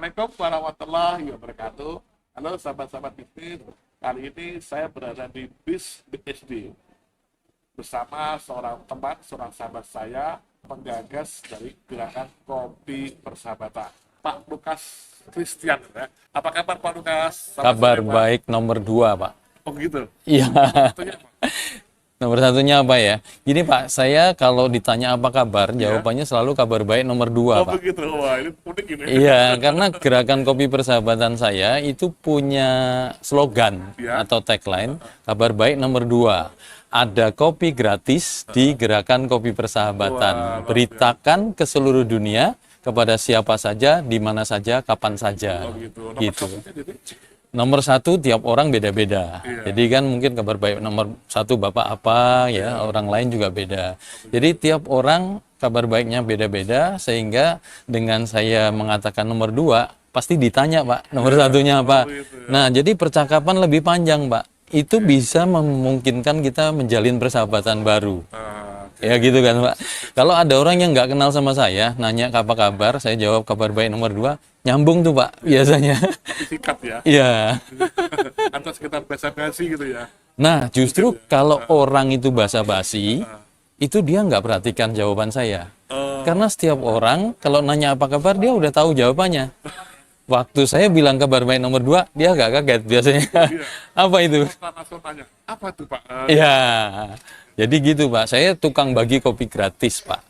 Assalamualaikum warahmatullahi wabarakatuh. Halo sahabat-sahabat bisnis. Kali ini saya berada di BIS BSD bersama seorang teman, seorang sahabat saya, penggagas dari gerakan kopi persahabatan, Pak Lukas Christian. Ya. Apa kabar Pak Lukas? Kabar baik nomor 2, Pak. Oh gitu. Iya. Satunya apa? Nomor satunya apa ya? Gini Pak, saya kalau ditanya apa kabar, jawabannya selalu kabar baik nomor 2, Oh Pak. begitu. Wah, ini unik ini. Iya, karena gerakan kopi persahabatan saya itu punya slogan Ya. atau tagline, kabar baik nomor 2. Ada kopi gratis di gerakan kopi Wah, persahabatan. luar Beritakan ke seluruh dunia kepada siapa saja, di mana saja, kapan saja. Oh gitu. Nomor Gitu. satunya jadi Nomor 1 tiap orang beda-beda. Iya. Jadi kan mungkin kabar baik nomor 1 Bapak apa ya, orang lain juga beda. Jadi tiap orang kabar baiknya beda-beda, sehingga dengan saya mengatakan nomor 2 pasti ditanya Pak, nomor satunya apa. gitu ya. Nah, jadi percakapan lebih panjang Pak. Itu bisa memungkinkan kita menjalin persahabatan baru. Ya gitu kan Pak. Kalau ada orang yang nggak kenal sama saya, nanya apa kabar, saya jawab kabar baik nomor 2, nyambung tuh Pak biasanya. sikat ya. Iya. Atau sekitar basa-basi gitu ya. Nah, justru kalau orang itu basa-basi, itu dia nggak perhatikan jawaban saya. Karena setiap orang kalau nanya apa kabar, dia udah tahu jawabannya. Waktu saya bilang kabar baik nomor 2, dia agak kaget biasanya. Apa itu? Langsung tanya, apa tuh Pak? Ya, jadi gitu Pak. Saya tukang bagi kopi gratis Pak.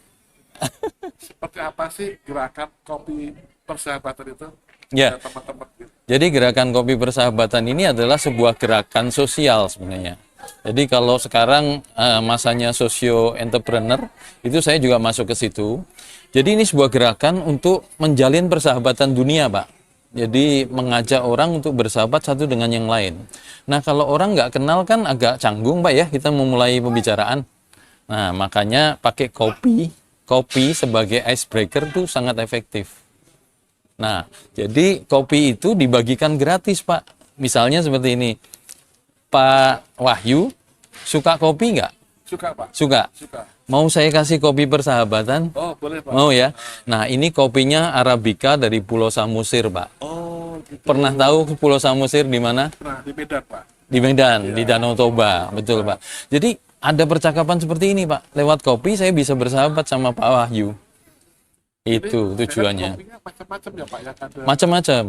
Seperti apa sih gerakan kopi persahabatan itu? Ya. Teman-teman gitu. Jadi gerakan kopi persahabatan ini adalah sebuah gerakan sosial sebenarnya. Jadi kalau sekarang masanya socio entrepreneur, itu saya juga masuk ke situ. Jadi ini sebuah gerakan untuk menjalin persahabatan dunia, Pak. Jadi mengajak orang untuk bersahabat satu dengan yang lain. Nah kalau orang nggak kenal kan agak canggung, Pak ya, kita memulai pembicaraan. Nah makanya pakai kopi sebagai icebreaker tuh sangat efektif. Nah, jadi kopi itu dibagikan gratis, Pak. Misalnya seperti ini, Pak Wahyu, suka kopi nggak? Suka Pak? Suka. Suka. Mau saya kasih kopi persahabatan? Oh boleh Pak. Mau ya? Nah, ini kopinya Arabica dari Pulau Samosir, Pak. Oh gitu. Pernah tahu Pulau Samosir di mana? Nah di Medan Pak. Di Medan, di Danau Toba. Betul, Pak. Jadi, ada percakapan seperti ini, Pak. Lewat kopi, saya bisa bersahabat sama Pak Wahyu. Itu tujuannya. Kopinya macam-macam ya Pak ya. Ada Macam-macam.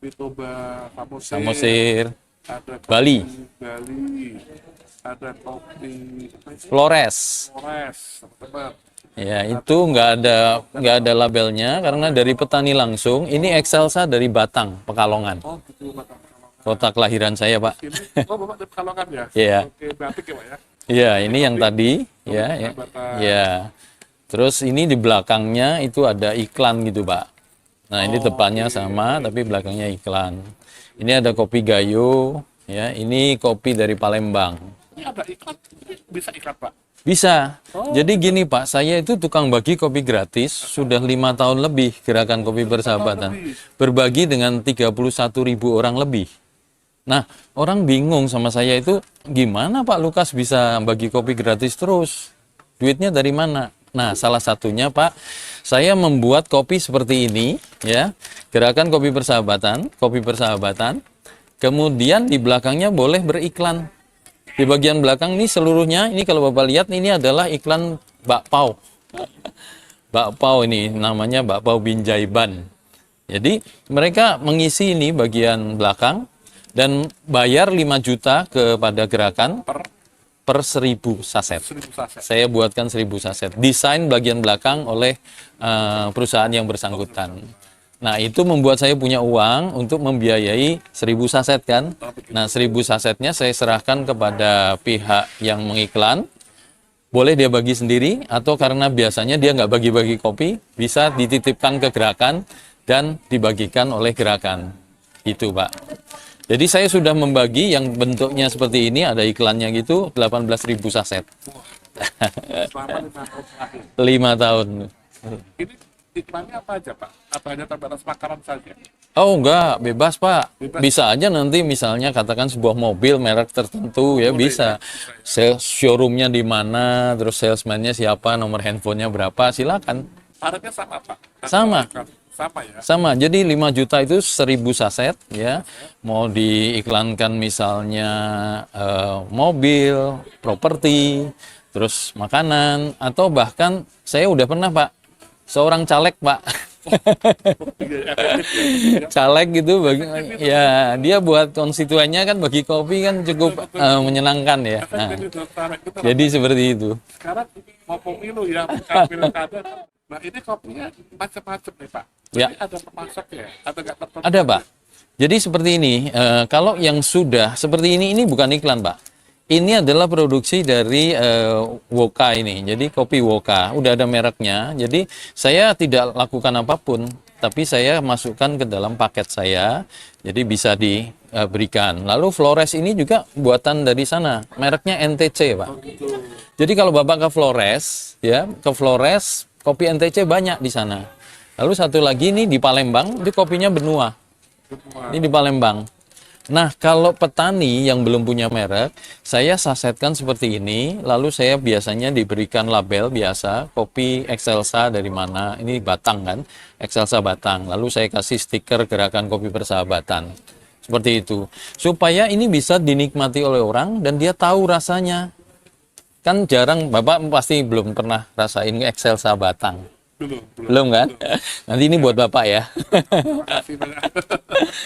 di Toba, Samosir, Samosir, ada kopi Bali. Bali, ada kopi Flores. Flores, teman-teman. Ya, itu nggak ada labelnya karena dari petani langsung. Ini Excelsa dari Batang, Pekalongan. Oh gitu Pak. Kota kelahiran saya, Pak. Ini, oh Bapak dari Pekalongan ya? Iya. Oke, batik ya Pak ya? Iya, ini yang tadi, ya, ya. Ya. Terus ini di belakangnya itu ada iklan gitu, Pak. Nah, ini depannya sama tapi belakangnya iklan. Ini ada kopi Gayo, ya. Ini kopi dari Palembang. Ini ada iklan, ini bisa iklan Pak? Bisa. Jadi gini Pak, saya itu tukang bagi kopi gratis sudah 5 tahun lebih gerakan kopi persahabatan. Berbagi dengan 31.000 orang lebih. Nah, orang bingung sama saya itu, gimana Pak Lukas bisa bagi kopi gratis terus? Duitnya dari mana? Nah, salah satunya Pak, saya membuat kopi seperti ini, ya. Gerakan kopi persahabatan. Kemudian di belakangnya boleh beriklan. Di bagian belakang ini seluruhnya, ini kalau Bapak lihat, ini adalah iklan bakpao. Bakpao ini, namanya bakpao Binjai Ban. Jadi, mereka mengisi ini bagian belakang, dan bayar 5 juta kepada gerakan per 1.000 saset. 1.000 saset. Saya buatkan 1.000 saset. Desain bagian belakang oleh perusahaan yang bersangkutan. Nah, itu membuat saya punya uang untuk membiayai 1.000 saset kan. Nah, 1.000 sasetnya saya serahkan kepada pihak yang mengiklan. Boleh dia bagi sendiri, atau karena biasanya dia nggak bagi-bagi kopi, bisa dititipkan ke gerakan dan dibagikan oleh gerakan. Itu Pak. Jadi saya sudah membagi yang bentuknya seperti ini, ada iklannya gitu, 18.000 saset. Selama 5 tahun terakhir. 5 tahun. Ini iklannya apa aja Pak? Apa hanya terbatas makanan saja? Oh enggak, bebas Pak. Bebas. Bisa aja nanti misalnya katakan sebuah mobil merek tertentu ya bisa. Showroomnya di mana, terus salesman-nya siapa, nomor handphonenya berapa, silakan. Syaratnya sama Pak? Sama. Sama ya. Sama, jadi 5 juta itu 1.000 saset ya. Mau diiklankan misalnya mobil, properti, terus makanan, atau bahkan saya udah pernah Pak, seorang caleg Pak. Iya, efektif ya. Caleg gitu bagi ya dia buat konstituennya kan bagi kopi kan cukup menyenangkan ya. Nah, Efektif itu, tarik itu. jadi seperti itu. Sekarang mau pemilu ya, bukan pilkada. Nah ini kopinya macam-macam nih Pak. Ya. Jadi ada pemasok ya, atau nggak tertentu? Ada Pak. Jadi seperti ini, kalau yang sudah seperti ini bukan iklan Pak. Ini adalah produksi dari Woka ini. Jadi kopi Woka, udah ada mereknya. Jadi saya tidak lakukan apapun, tapi saya masukkan ke dalam paket saya. Jadi bisa diberikan. Lalu Flores ini juga buatan dari sana. Mereknya NTC, Pak. Oh, gitu. Jadi kalau Bapak ke Flores, ya, ke Flores, kopi NTC banyak di sana. Lalu satu lagi nih di Palembang, itu kopinya Benua. Semua. Ini di Palembang. Nah, kalau petani yang belum punya merek, saya sasetkan seperti ini, lalu saya biasanya diberikan label biasa, kopi Excelsa dari mana, ini Batang kan, Excelsa Batang. Lalu saya kasih stiker gerakan kopi persahabatan. Seperti itu. Supaya ini bisa dinikmati oleh orang dan dia tahu rasanya. Kan jarang, Bapak pasti belum pernah rasain Excelsa Batang. Belum kan? Nanti ini buat Bapak ya. Makasih banyak.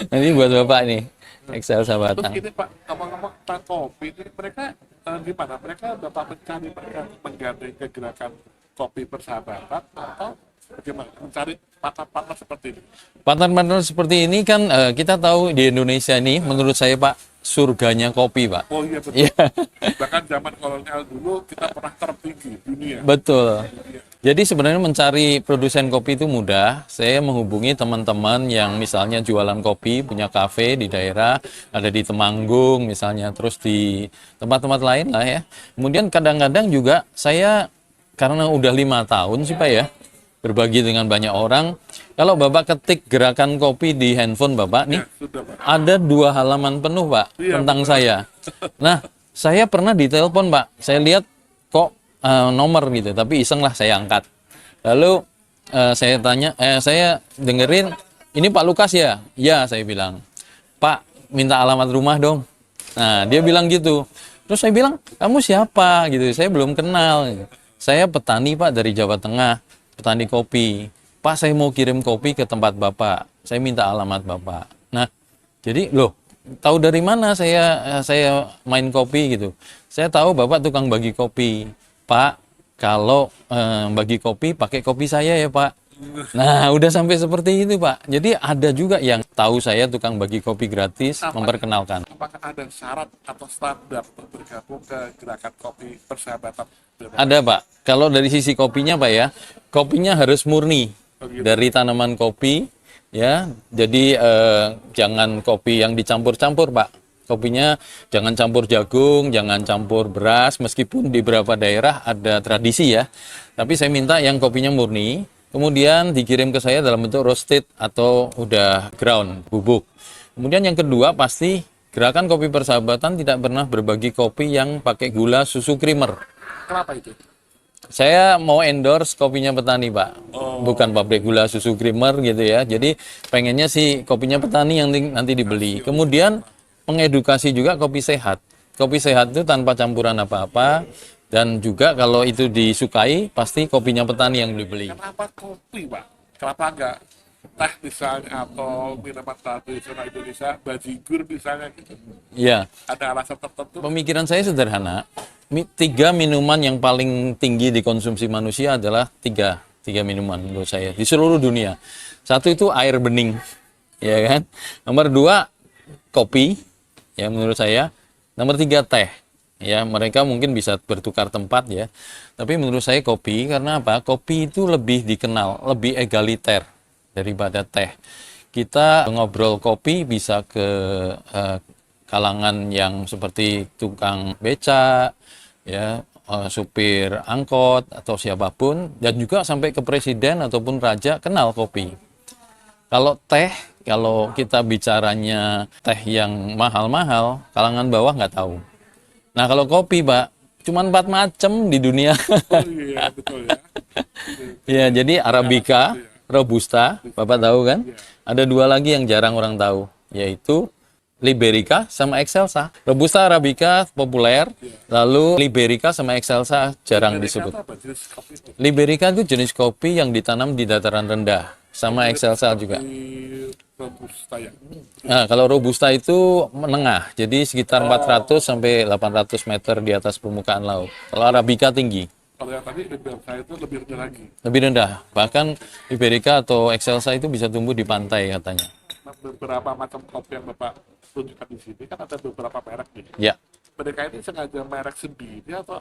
Nanti buat Bapak nih. Excelsa Terus Batang. gini Pak, ngomong-ngomong tentang kopi, ini mereka gimana? Mereka Bapak mencari mereka menggandeng ke gerakan kopi persahabatan atau bagaimana? Mencari partner-partner seperti ini? Partner-partner seperti ini kan kita tahu di Indonesia ini menurut saya Pak surganya kopi Pak. Oh iya betul. Iya. Bahkan zaman kolonial dulu kita pernah tertinggi dunia. Betul. Jadi sebenarnya mencari produsen kopi itu mudah. Saya menghubungi teman-teman yang misalnya jualan kopi, punya kafe di daerah, ada di Temanggung misalnya, terus di tempat-tempat lain lah ya. Kemudian kadang-kadang juga saya karena udah 5 tahun sih Pak ya, berbagi dengan banyak orang. Kalau Bapak ketik gerakan kopi di handphone Bapak nih, Sudah Pak. ada 2 halaman penuh Pak Iya, tentang saya. Nah, saya pernah ditelepon Pak, saya lihat kok nomor gitu, tapi iseng lah saya angkat. Lalu saya tanya, saya dengerin, ini Pak Lukas ya? Ya, saya bilang. Pak, minta alamat rumah dong. Nah, dia bilang gitu. Terus saya bilang, kamu siapa? Gitu, saya belum kenal. Saya petani Pak dari Jawa Tengah, petani kopi. Pak, saya mau kirim kopi ke tempat Bapak. Saya minta alamat Bapak. Nah, jadi loh, tahu dari mana saya main kopi gitu. Saya tahu Bapak tukang bagi kopi. Pak, kalau bagi kopi pakai kopi saya ya Pak. Nah, udah sampai seperti itu Pak. Jadi ada juga yang tahu saya tukang bagi kopi gratis, memperkenalkan. Apakah ada syarat atau standar untuk bergabung ke gerakan kopi persahabatan? Ada Pak. Kalau dari sisi kopinya Pak ya, kopinya harus murni dari tanaman kopi ya. Jadi jangan kopi yang dicampur-campur Pak. Kopinya jangan campur jagung, jangan campur beras, meskipun di beberapa daerah ada tradisi ya. Tapi saya minta yang kopinya murni, kemudian dikirim ke saya dalam bentuk roasted atau udah ground, bubuk. Kemudian yang kedua pasti gerakan kopi persahabatan tidak pernah berbagi kopi yang pakai gula susu creamer. Kenapa itu? Saya mau endorse kopinya petani Pak, bukan pabrik gula susu creamer gitu ya. Jadi pengennya sih kopinya petani yang nanti dibeli. Kemudian mengedukasi juga kopi sehat. Kopi sehat itu tanpa campuran apa-apa, dan juga kalau itu disukai pasti kopinya petani yang dibeli. Kenapa kopi Pak? Kenapa enggak teh misalnya atau minuman tradisional Indonesia, bajigur misalnya gitu? Iya. Ada alasan tertentu? Pemikiran saya sederhana. 3 minuman yang paling tinggi dikonsumsi manusia adalah tiga minuman menurut saya di seluruh dunia. Satu itu air bening, ya kan. Nomor 2 kopi, ya menurut saya. Nomor 3 teh. Ya, mereka mungkin bisa bertukar tempat ya. Tapi menurut saya kopi, karena apa? Kopi itu lebih dikenal, lebih egaliter daripada teh. Kita ngobrol kopi bisa ke kalangan yang seperti tukang beca, ya, supir angkot atau siapapun, dan juga sampai ke presiden ataupun raja kenal kopi. Kalau teh, kalau kita bicaranya teh yang mahal-mahal, kalangan bawah nggak tahu. Nah kalau kopi Pak, cuma 4 macam di dunia. Oh iya betul ya. Ya, jadi Arabica, Robusta, Bapak tahu kan? Ada dua lagi yang jarang orang tahu, yaitu Liberica sama Excelsa. Robusta Arabica populer, lalu Liberica sama Excelsa jarang disebut. Apa jenis kopi itu? Liberica itu jenis kopi yang ditanam di dataran rendah, sama Excelsa juga. Di Robusta ya. Nah, kalau Robusta itu menengah, jadi sekitar 400 sampai 800 meter di atas permukaan laut. Kalau Arabica tinggi, Kalau yang tadi Liberica itu lebih rendah lagi. lebih rendah. Bahkan Liberica atau Excelsa itu bisa tumbuh di pantai katanya. Nah, beberapa macam kopi yang Bapak tunjukkan di sini kan ada beberapa merek nih. Ya. Mereka ini sengaja merek sendiri atau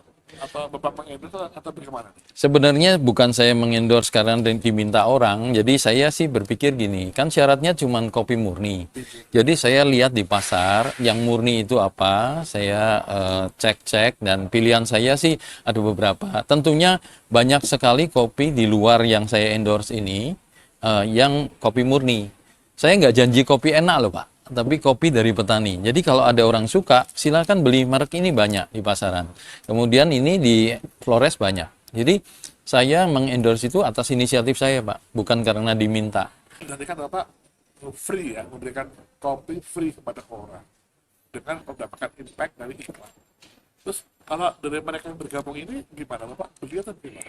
Bapak mengendorse atau bagaimana? Sebenarnya bukan saya mengendorse karena diminta orang, jadi saya sih berpikir gini, kan syaratnya cuma kopi murni. Jadi saya lihat di pasar yang murni itu apa, saya cek-cek dan pilihan saya sih ada beberapa. Tentunya banyak sekali kopi di luar yang saya endorse ini yang kopi murni. Saya nggak janji kopi enak loh Pak, tapi kopi dari petani. Jadi kalau ada orang suka, silakan beli merek ini banyak di pasaran. Kemudian ini di Flores banyak. Jadi saya mengendorse itu atas inisiatif saya Pak, bukan karena diminta. Nanti kan Bapak free ya, memberikan kopi free kepada orang dengan mendapatkan impact dari iklan. Terus kalau dari mereka yang bergabung ini gimana Bapak? Beli atau gimana?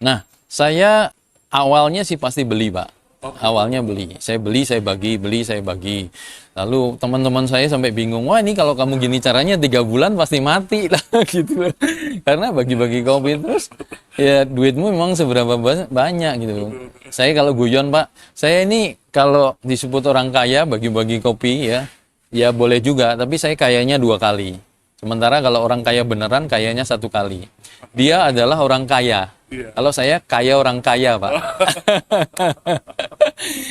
Nah, saya awalnya sih pasti beli Pak. Oh. Awalnya beli, saya bagi, beli, saya bagi. Lalu teman-teman saya sampai bingung, wah ini kalau kamu gini caranya 3 bulan pasti mati lah gitu loh. Karena bagi-bagi kopi terus, ya duitmu memang seberapa banyak gitu loh. Saya kalau guyon Pak, saya ini kalau disebut orang kaya bagi-bagi kopi ya boleh juga, tapi saya kayanya 2 kali. Sementara kalau orang kaya beneran kayanya 1 kali. Dia adalah orang kaya. Iya. Kalau saya kaya orang kaya, Pak.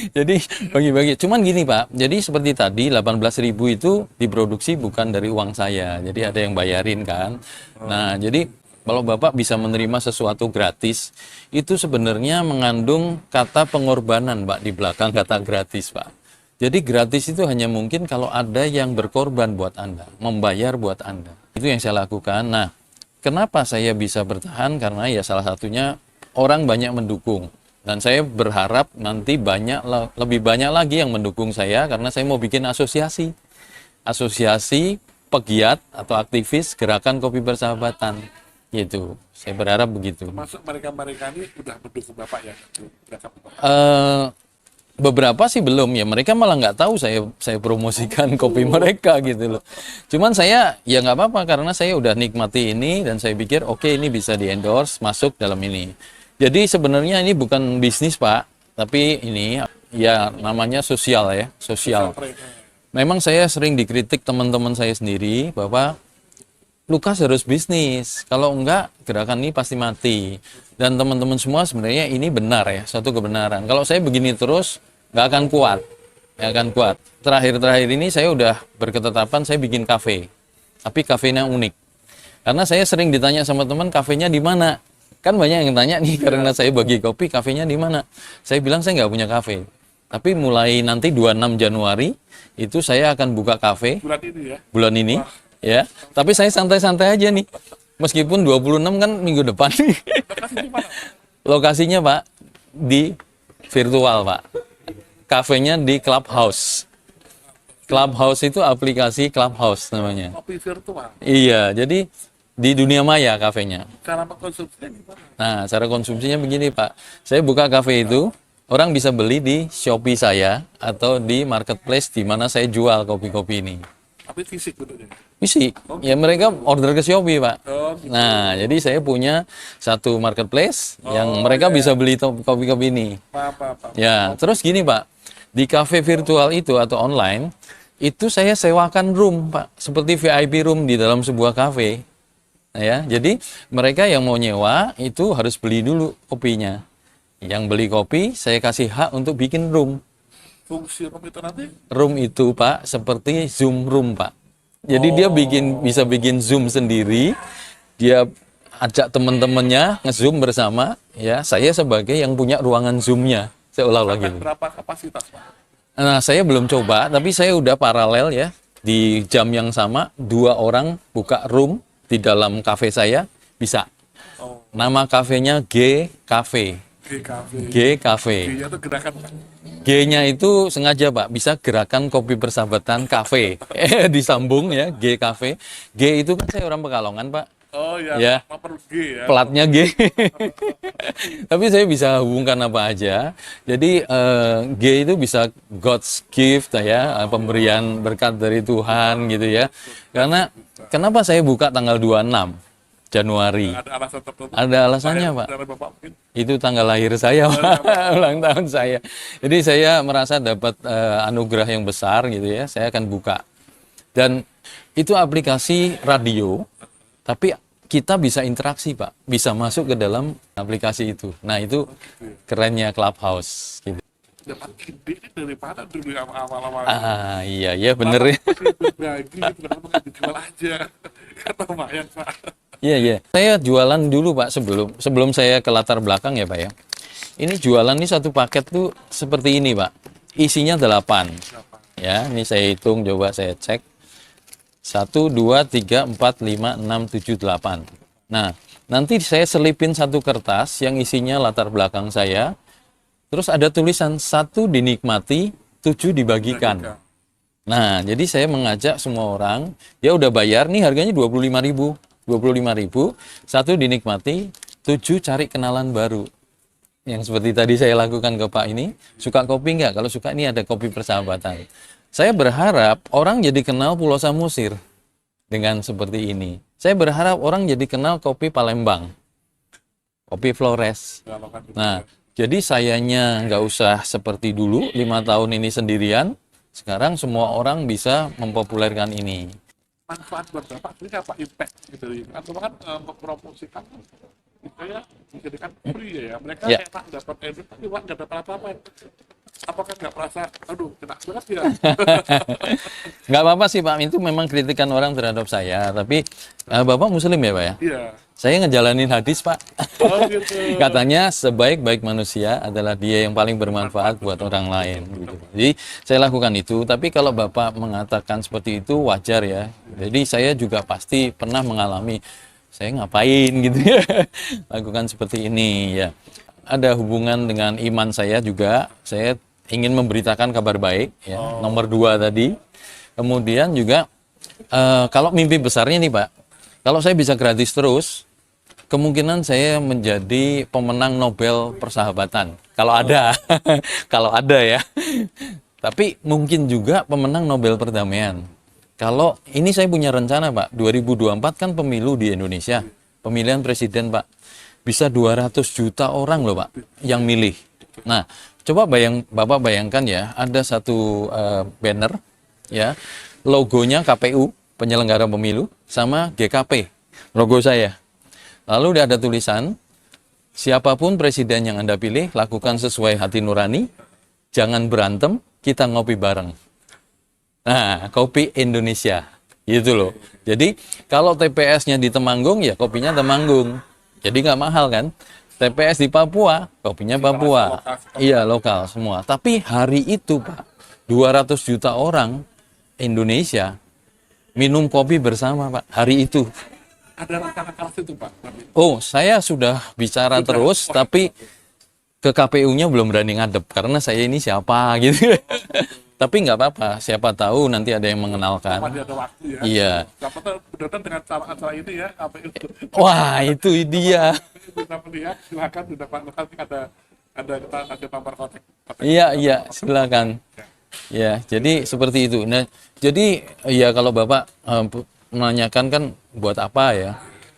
Jadi bagi-bagi. Cuman gini, Pak. Jadi seperti tadi 18.000 itu diproduksi bukan dari uang saya. Jadi ada yang bayarin kan. Nah, jadi kalau Bapak bisa menerima sesuatu gratis, itu sebenarnya mengandung kata pengorbanan, Pak, di belakang kata gratis, Pak. Jadi gratis itu hanya mungkin kalau ada yang berkorban buat Anda, membayar buat Anda. Itu yang saya lakukan. Nah, kenapa saya bisa bertahan? Karena ya salah satunya orang banyak mendukung. Dan saya berharap nanti lebih banyak lagi yang mendukung saya karena saya mau bikin asosiasi. Asosiasi pegiat atau aktivis gerakan kopi persahabatan. Gitu. Saya berharap begitu. Termasuk mereka-mereka ini udah mendukung Bapak ya? Beberapa sih belum ya, mereka malah nggak tahu saya promosikan kopi mereka gitu loh. Cuman saya ya nggak apa-apa karena saya udah nikmati ini dan saya pikir oke, ini bisa di endorse masuk dalam ini. Jadi sebenarnya ini bukan bisnis Pak, tapi ini ya namanya sosial ya, sosial. Memang saya sering dikritik teman-teman saya sendiri bahwa Lukas harus bisnis, kalau enggak gerakan ini pasti mati. Dan teman-teman semua sebenarnya ini benar ya, satu kebenaran. Kalau saya begini terus, nggak akan kuat. Nggak akan kuat. Terakhir-terakhir ini saya udah berketetapan saya bikin kafe. Tapi kafenya unik. Karena saya sering ditanya sama teman, kafenya di mana? Kan banyak yang tanya nih, karena saya bagi kopi, kafenya di mana? Saya bilang saya nggak punya kafe. Tapi mulai nanti 26 Januari, itu saya akan buka kafe. Bulan ini ya? Bulan ini. Ya, tapi saya santai-santai aja nih. Meskipun 26 kan minggu depan. Lokasinya di mana? Lokasinya Pak di virtual Pak. Kafenya di Clubhouse. Clubhouse itu aplikasi Clubhouse namanya. Kopi virtual. Iya, jadi di dunia maya kafenya. Cara mengkonsumsinya gimana? Nah, cara konsumsinya begini Pak. Saya buka kafe itu, orang bisa beli di Shopee saya atau di marketplace di mana saya jual kopi-kopi ini. Tapi fisik bentuknya. Fisik. Ya mereka order ke Shopee, Pak. Oh, gitu. Nah, jadi saya punya satu marketplace yang mereka bisa beli kopi-kopi ini. Apa. Ya, terus gini, Pak. Di cafe virtual itu atau online, itu saya sewakan room, Pak. Seperti VIP room di dalam sebuah cafe. Nah, ya, jadi mereka yang mau nyewa itu harus beli dulu kopinya. Yang beli kopi, saya kasih hak untuk bikin room. Fungsi room itu nanti? Room itu, Pak, seperti Zoom room, Pak. Jadi dia bisa bikin Zoom sendiri, dia ajak teman-temannya nge-Zoom bersama, ya saya sebagai yang punya ruangan Zoom-nya, saya ulang lagi. Berapa kapasitas Pak? Nah saya belum coba, tapi saya udah paralel ya, di jam yang sama, 2 orang buka room di dalam kafe saya, bisa. Nama kafenya G Cafe, GKV. GKV. G-nya tuh gerakan, Pak. G-nya itu sengaja Pak, bisa gerakan kopi persahabatan kafe. Disambung ya, GKV. G itu kan saya orang Pekalongan Pak. Oh ya, Ya. nomor G ya. Platnya G. Tapi saya bisa hubungkan apa aja. Jadi G itu bisa God's gift ya, pemberian berkat dari Tuhan gitu ya. Karena kenapa saya buka tanggal 26 Januari? Ada alasan tertentu. Ada alasannya, Pak. Dari Bapak mungkin. Itu tanggal lahir saya, Pak. Ulang tahun saya. Jadi saya merasa dapat anugerah yang besar gitu ya. Saya akan buka. Dan itu aplikasi radio, tapi kita bisa interaksi, Pak. Bisa masuk ke dalam aplikasi itu. Nah, itu kerennya Clubhouse gitu. Dapat ide ini dari mana dulu awal-awal? Iya, iya bener ya. Berbagi gitu, kenapa nggak dijual aja? Kata lumayan, Pak. Iya, iya. Saya jualan dulu, Pak, sebelum saya ke latar belakang ya, Pak ya. Ini jualan nih satu paket tuh seperti ini, Pak. Isinya 8. Ya, ini saya hitung, coba saya cek. 1, 2, 3, 4, 5, 6, 7, 8. Nah, nanti saya selipin satu kertas yang isinya latar belakang saya. Terus ada tulisan 1 dinikmati, 7 dibagikan. Nah, jadi saya mengajak semua orang, ya udah bayar nih harganya 25.000. 25.000, 1 dinikmati, 7 cari kenalan baru. Yang seperti tadi saya lakukan ke Pak ini, suka kopi nggak? Kalau suka, ini ada kopi persahabatan. Saya berharap orang jadi kenal Pulau Samosir dengan seperti ini. Saya berharap orang jadi kenal kopi Palembang, kopi Flores. Nah, jadi sayanya nggak usah seperti dulu, 5 tahun ini sendirian. Sekarang semua orang bisa mempopulerkan ini. Manfaat buat Bapak ini apa impact gitu ya? Atau kan mempromosikan itu ya dijadikan free ya. Mereka Ya. enak dapat edit tapi nggak dapat apa-apa. Apakah nggak merasa, aduh kena banget ya? Nggak apa-apa sih Pak, itu memang kritikan orang terhadap saya. Tapi Bapak Muslim ya Pak ya? Iya. Saya ngejalanin hadis Pak. Oh gitu. Katanya sebaik-baik manusia adalah dia yang paling bermanfaat buat orang lain. Gitu. Jadi saya lakukan itu. Tapi kalau Bapak mengatakan seperti itu wajar ya. Jadi saya juga pasti pernah mengalami, saya ngapain gitu ya, lakukan seperti ini ya. Ada hubungan dengan iman saya juga. Saya ingin memberitakan kabar baik ya. Nomor 2 tadi. Kemudian juga kalau mimpi besarnya nih Pak, kalau saya bisa gratis terus, kemungkinan saya menjadi pemenang Nobel Persahabatan. Kalau ada, kalau ada ya. Tapi mungkin juga pemenang Nobel Perdamaian. Kalau ini saya punya rencana Pak, 2024 kan pemilu di Indonesia, pemilihan presiden Pak. Bisa 200 juta orang loh Pak yang milih. Nah, coba Bapak bayangkan ya, ada satu banner ya, logonya KPU, penyelenggara pemilu, sama GKP, logo saya. Lalu ada tulisan, siapapun presiden yang Anda pilih, lakukan sesuai hati nurani, jangan berantem, kita ngopi bareng. Nah, kopi Indonesia, gitu loh. Jadi, kalau TPS-nya di Temanggung, ya kopinya Temanggung. Jadi nggak mahal kan? TPS di Papua, kopinya Papua. Iya, lokal semua. Tapi hari itu Pak, 200 juta orang Indonesia minum kopi bersama Pak, hari itu. Ada rencana keras itu Pak? Oh, saya sudah bicara terus, tapi ke KPU-nya belum berani ngadep, karena saya ini siapa gitu. Tapi nggak apa-apa, siapa tahu nanti ada yang mengenalkan. Masih ada waktu ya? Iya. Siapa tahu benar-benar dengan cara ini ya, apa itu? Wah, itu dia. Bisa melihat, silakan sudah Pak, nanti ada kita kasih nomor kontak. Iya, iya, silakan. Ya, jadi seperti itu. Nah, jadi ya kalau Bapak menanyakan kan buat apa ya?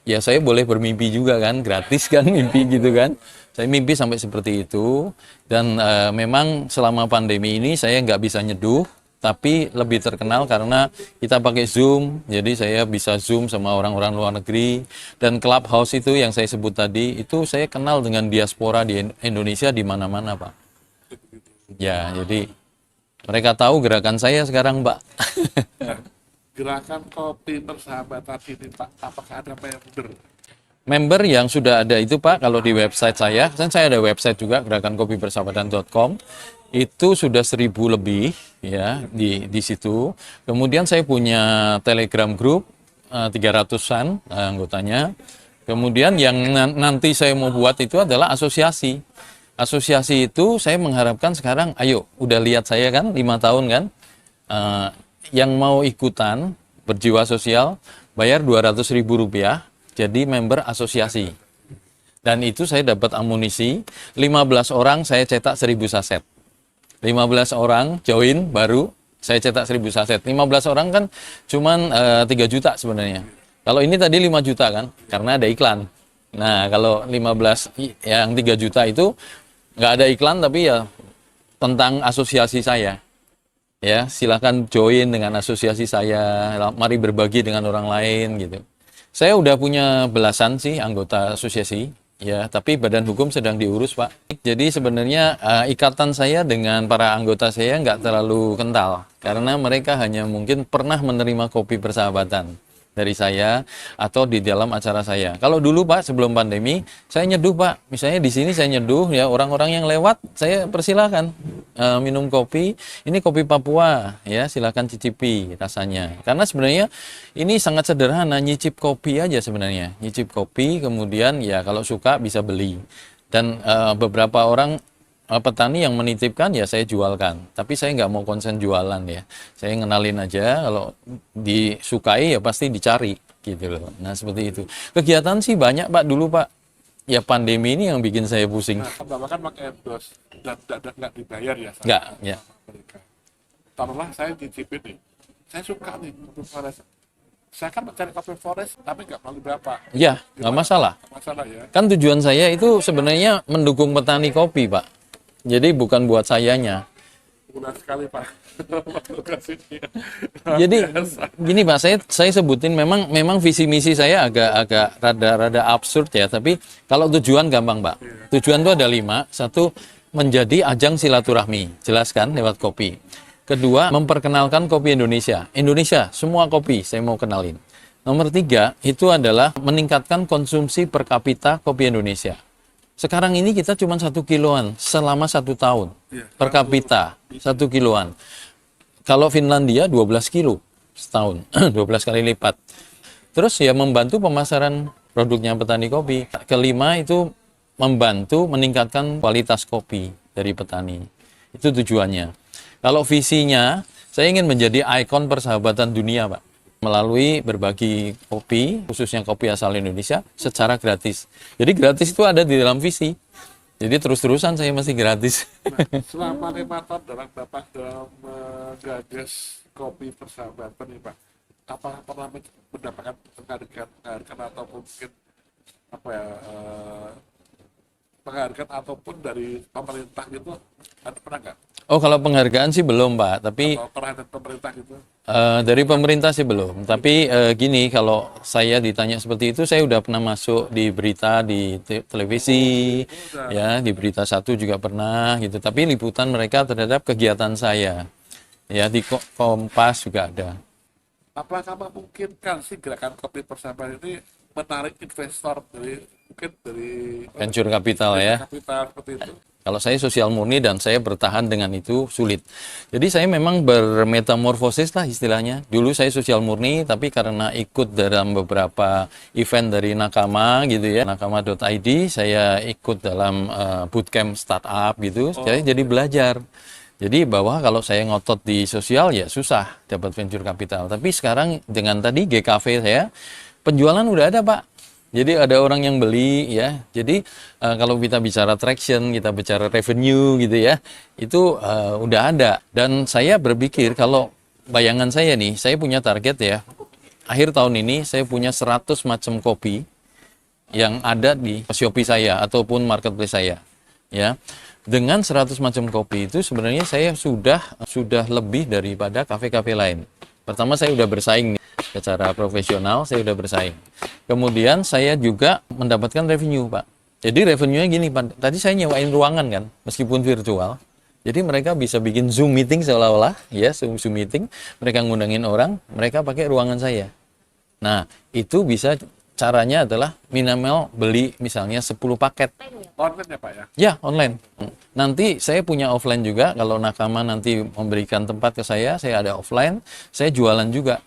Ya saya boleh bermimpi juga kan, gratis kan mimpi gitu kan. Saya mimpi sampai seperti itu. Dan memang selama pandemi ini saya nggak bisa nyeduh, tapi lebih terkenal karena kita pakai Zoom. Jadi saya bisa Zoom sama orang-orang luar negeri. Dan Clubhouse itu yang saya sebut tadi, itu saya kenal dengan diaspora di Indonesia di mana-mana Pak. Ya, jadi mereka tahu gerakan saya sekarang, Pak. Gerakan kopi persahabatan ini Pak, apakah ada member? Member yang sudah ada itu Pak, kalau di website saya, kan saya ada website juga, gerakankopipersahabatan.com, itu sudah 1.000 lebih ya di situ. Kemudian saya punya Telegram group 300-an anggotanya. Kemudian yang nanti saya mau buat itu adalah asosiasi. Asosiasi itu saya mengharapkan sekarang, ayo, udah lihat saya kan, 5 tahun kan, yang mau ikutan berjiwa sosial, bayar Rp200.000, jadi member asosiasi. Dan itu saya dapat amunisi, 15 orang saya cetak 1.000 saset. 15 orang join baru, saya cetak 1.000 saset. 15 orang kan cuman 3 juta sebenarnya. Kalau ini tadi 5 juta kan, karena ada iklan. Nah, kalau 15 yang 3 juta itu nggak ada iklan, tapi ya tentang asosiasi saya. Ya, silakan join dengan asosiasi saya, mari berbagi dengan orang lain gitu. Saya udah punya belasan sih anggota asosiasi, ya, tapi badan hukum sedang diurus, Pak. Jadi sebenarnya ikatan saya dengan para anggota saya nggak terlalu kental, karena mereka hanya mungkin pernah menerima kopi persahabatan dari saya atau di dalam acara saya. Kalau dulu Pak, sebelum pandemi, saya nyeduh Pak. Misalnya di sini saya nyeduh, ya orang-orang yang lewat saya persilakan minum kopi. Ini kopi Papua, ya silakan cicipi rasanya. Karena sebenarnya ini sangat sederhana, nyicip kopi aja sebenarnya. Nyicip kopi, kemudian ya kalau suka bisa beli. Dan beberapa orang petani yang menitipkan ya saya jualkan, tapi saya nggak mau konsen jualan ya, saya ngenalin aja, kalau disukai ya pasti dicari gitu loh. Nah seperti itu. Kegiatan sih banyak Pak dulu Pak, ya pandemi ini yang bikin saya pusing. Nah, Bapak kan pakai endorse dan nggak dibayar ya? Nggak, ya. Mereka. Taruhlah saya cicipin nih, saya suka nih kopi Forest. Saya kan mencari kopi Forest, tapi nggak paling berapa. Ya, nggak masalah. Masalah ya. Kan tujuan saya itu sebenarnya mendukung petani kopi Pak. Jadi bukan buat sayanya. Benar sekali Pak. Jadi gini Pak, saya sebutin memang visi misi saya agak rada absurd ya, tapi kalau tujuan gampang Pak. Tujuan itu ada 5. Satu, menjadi ajang silaturahmi, jelaskan lewat kopi. Kedua, memperkenalkan kopi Indonesia. Indonesia, semua kopi saya mau kenalin. Nomor 3, itu adalah meningkatkan konsumsi per kapita kopi Indonesia. Sekarang ini kita cuma 1 kiloan selama 1 tahun per kapita, 1 kiloan. Kalau Finlandia 12 kilo setahun, 12 kali lipat. Terus ya membantu pemasaran produknya petani kopi. Kelima itu membantu meningkatkan kualitas kopi dari petani. Itu tujuannya. Kalau visinya, saya ingin menjadi ikon persahabatan dunia, Pak. Melalui berbagi kopi, khususnya kopi asal Indonesia, secara gratis. Jadi gratis itu ada di dalam visi. Jadi terus-terusan saya masih gratis. Nah, selama 5 tahun Bapak dalam menggagas kopi persahabatan nih Pak, apakah pernah mendapatkan penghargaan ataupun mungkin apa ya, penghargaan ataupun dari pemerintah gitu, ada pernah nggak? Oh, kalau penghargaan sih belum, Pak. Tapi Atau pernah dari pemerintah gitu? dari pemerintah sih belum. Tapi gini, kalau saya ditanya seperti itu, saya udah pernah masuk di berita di televisi, ya di Berita Satu juga pernah gitu. Tapi liputan mereka terhadap kegiatan saya, ya di Kompas juga ada. Apakah memungkinkan sih gerakan kopi persahabatan ini menarik investor dari Venture capital ya. kapital seperti itu? Kalau saya sosial murni dan saya bertahan dengan itu sulit. Jadi saya memang bermetamorfosis lah istilahnya. Dulu saya sosial murni, tapi karena ikut dalam beberapa event dari Nakama gitu ya, nakama.id, saya ikut dalam bootcamp startup gitu. Saya jadi belajar. Jadi bahwa kalau saya ngotot di sosial ya susah dapat venture capital. Tapi sekarang dengan tadi GKV saya, penjualan udah ada Pak. Jadi ada orang yang beli ya. Jadi kalau kita bicara traction, kita bicara revenue gitu ya, itu udah ada. Dan saya berpikir kalau bayangan saya nih, saya punya target ya. Akhir tahun ini saya punya 100 macam kopi yang ada di Shopee saya ataupun marketplace saya. Ya. Dengan 100 macam kopi itu sebenarnya saya sudah lebih daripada kafe-kafe lain. Pertama saya udah bersaing nih. Secara profesional saya udah bersaing. Kemudian saya juga mendapatkan revenue, Pak. Jadi revenue-nya gini, Pak. Tadi saya nyewain ruangan kan, meskipun virtual. Jadi mereka bisa bikin Zoom meeting seolah-olah, ya, Zoom meeting. Mereka ngundangin orang, mereka pakai ruangan saya. Nah, itu bisa caranya adalah minimal beli misalnya 10 paket. Online ya Pak ya? Ya, online. Nanti saya punya offline juga, kalau Nakama nanti memberikan tempat ke saya ada offline, saya jualan juga.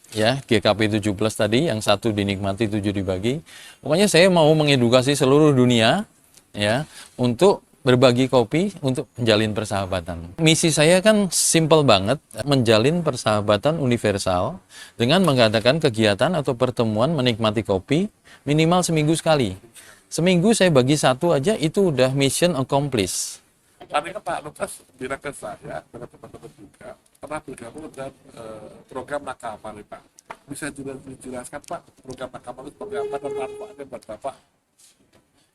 Ya, GKP 17 tadi, yang 1 dinikmati, 7 dibagi. Pokoknya saya mau mengedukasi seluruh dunia ya untuk berbagi kopi untuk menjalin persahabatan. Misi saya kan simple banget, menjalin persahabatan universal dengan mengadakan kegiatan atau pertemuan menikmati kopi minimal seminggu sekali. Seminggu saya bagi satu aja itu udah mission accomplished. Tadi kan Pak Lukas bilang ke saya, dengan teman-teman juga, pernah bergabung dengan program Nakama nih Pak. Bisa juga dijelaskan Pak, program Nakama itu seperti apa dan manfaatnya buat Bapak?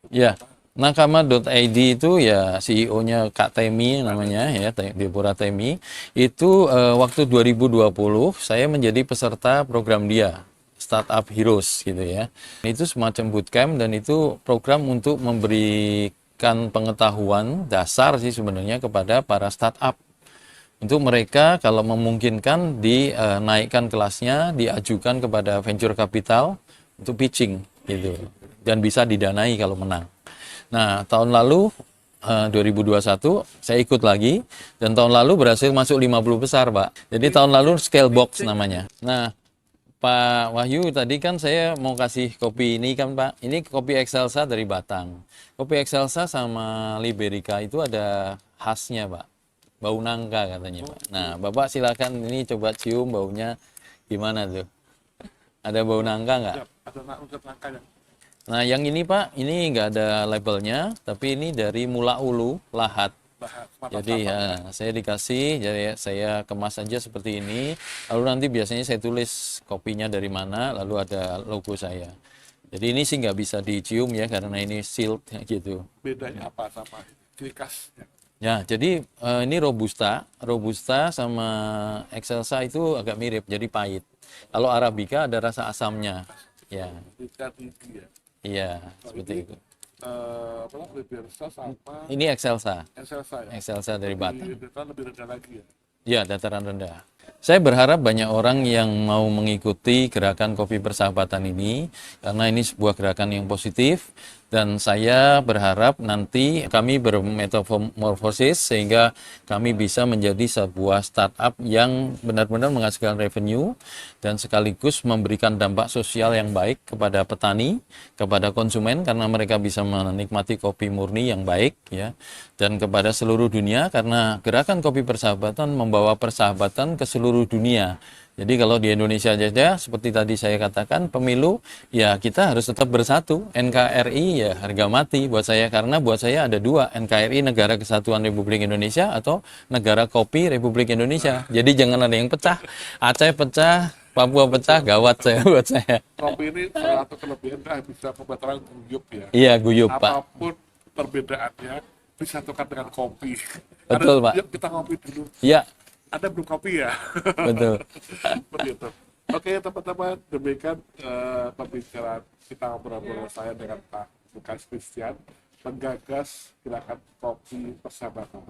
Ya, Nakama.id itu ya CEO-nya Kak Temi namanya ya, Deborah Temi. Itu waktu 2020 saya menjadi peserta program dia, Startup Heroes gitu ya. Itu semacam bootcamp dan itu program untuk memberikan pengetahuan dasar sih sebenarnya kepada para startup. Untuk mereka kalau memungkinkan dinaikkan kelasnya, diajukan kepada venture capital untuk pitching gitu. Dan bisa didanai kalau menang. Nah, tahun lalu 2021 saya ikut lagi dan tahun lalu berhasil masuk 50 besar, Pak. Jadi tahun lalu scale box namanya. Nah, Pak Wahyu tadi kan saya mau kasih kopi ini kan, Pak. Ini kopi Excelsa dari Batang. Kopi Excelsa sama Liberica itu ada khasnya, Pak. Bau nangka katanya, Pak. Nah, Bapak silakan ini coba cium baunya gimana tuh? Ada bau nangka nggak? Ya, ada unsur nangkanya. Nah, yang ini Pak, ini nggak ada labelnya, tapi ini dari Mula Ulu, Lahat. Jadi ya, saya dikasih, jadi saya kemas aja seperti ini. Lalu nanti biasanya saya tulis kopinya dari mana, lalu ada logo saya. Jadi ini sih nggak bisa dicium ya, karena ini sealed gitu. Bedanya apa sama ciri khasnya? Ya, jadi ini Robusta sama Excelsa itu agak mirip, jadi pahit. Kalau Arabica ada rasa asamnya. Ya, Tinggi ya. iya, seperti itu. Libersa sama Ini Excelsa. Excelsa ya. Excelsa dari Batang. Lebih rendah lagi ya. Ya, dataran rendah. Saya berharap banyak orang yang mau mengikuti gerakan kopi persahabatan ini karena ini sebuah gerakan yang positif dan saya berharap nanti kami bermetamorfosis sehingga kami bisa menjadi sebuah startup yang benar-benar menghasilkan revenue dan sekaligus memberikan dampak sosial yang baik kepada petani, kepada konsumen karena mereka bisa menikmati kopi murni yang baik ya dan kepada seluruh dunia karena gerakan kopi persahabatan membawa persahabatan ke seluruh dunia. Jadi kalau di Indonesia saja, seperti tadi saya katakan, pemilu, ya kita harus tetap bersatu. NKRI ya harga mati buat saya, karena buat saya ada dua, NKRI Negara Kesatuan Republik Indonesia atau Negara Kopi Republik Indonesia. Jadi jangan ada yang pecah, Aceh pecah, Papua pecah, gawat saya buat saya. Kopi ini salah satu kelebihan bisa membuat orang guyup ya. Iya, guyup Pak. Apapun perbedaannya, disatukan dengan kopi. Betul Pak. Yuk kita ngopi dulu. Iya. Anda belum kopi ya? Betul. Seperti itu. Oke teman-teman, demikian pembicaraan kita ngobrol-ngobrol saya dengan Pak Lukas Christian, menggagas gerakan kopi persahabatan.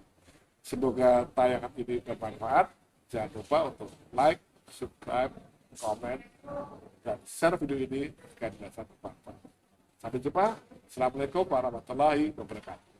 Semoga tayangan ini bermanfaat. Jangan lupa untuk like, subscribe, komen, dan share video ini jika dirasa bermanfaat. Sampai jumpa. Assalamualaikum warahmatullahi wabarakatuh.